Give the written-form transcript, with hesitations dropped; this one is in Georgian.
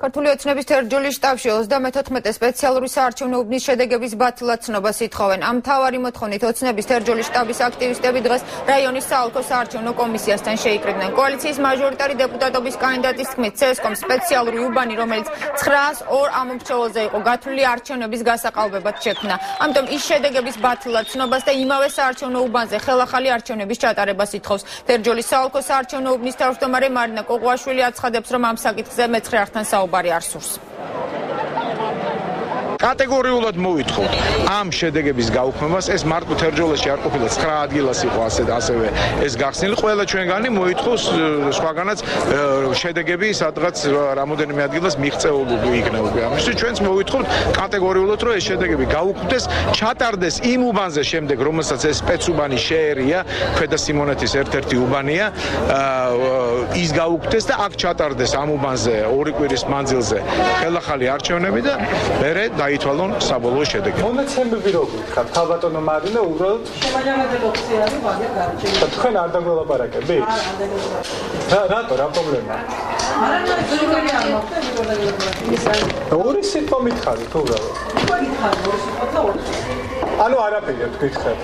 ქართული ოცნების თერჯოლის შტაბში 34 სპეციალური საარჩევნო უბნის შედეგების ბათილად ცნობას ითხოვენ. ამ მთავარი მოთხოვნით ოცნების თერჯოლის შტაბის აქტივისტები დღეს რაიონის საოლქო საარჩევნო კომისიასთან შეიკრიბნენ. კოალიციის მაჟორიტარი დეპუტატობის კანდიდატის თქმით, CSKM სპეციალური უბანი, რომელიც 902 ამომრჩეველზე იყო გათვლილი არჩევნების გასაყალბებად შექმნა. ამიტომ ის შედეგების ბათილად ცნობას და იმავე საარჩევნო უბანზე ხელახალი არჩევნების ჩატარებას ითხოვს. თერჯოლის საოლქო საარჩევნო უბნის თავმჯდომარე მარინა კოყვაშვილი აცხადებს, რომ ამ საკითხზე მეცხრე არხთან საუბარი არ სურს. კატეგორიულად მოვითხოვთ ამ შედეგების გაუქმებას. ეს მარტო თერჯოლაში არ ყოფილა 9 ადგილას იყო ასევე ეს გახსნილი. ყველა ჩვენგანი მოითხოვს სხვაგანაც შედეგები სადღაც რამოდენიმე ადგილას მიღწეული იქნება უკვე. ამისთვის ჩვენც მოვითხოვთ კატეგორიულად, რომ ეს შედეგები გაუქმდეს, ჩატარდეს იმ უბანზე შემდეგ, რომელსაც ეს სპეცუბანი შეერია, ქვედა სიმონეთის ერთ-ერთი უბანია, ის გაუქმდეს და აქ ჩატარდეს ამ უბანზე 2 კვირის მანძილზე ხელახალი არჩევნები და მერე ითვალონ საბოლოო შედეგი. მონაცემები როგორ ხარ? ქალბატონო მარინა უბრალოდ შემაჯამებელი არის ვაგერ გარჩევი. თქვენ არ დაგველაპარაკები? რატო, რა პრობლემაა? არა, ზოგადად არ მოხდა, ზოგადად. ორი სიტყვა მითხარით უბრალოდ. თქვენ გითხარით ორი სიტყვა და ორი. ანუ არაფერია თქვით ხარ.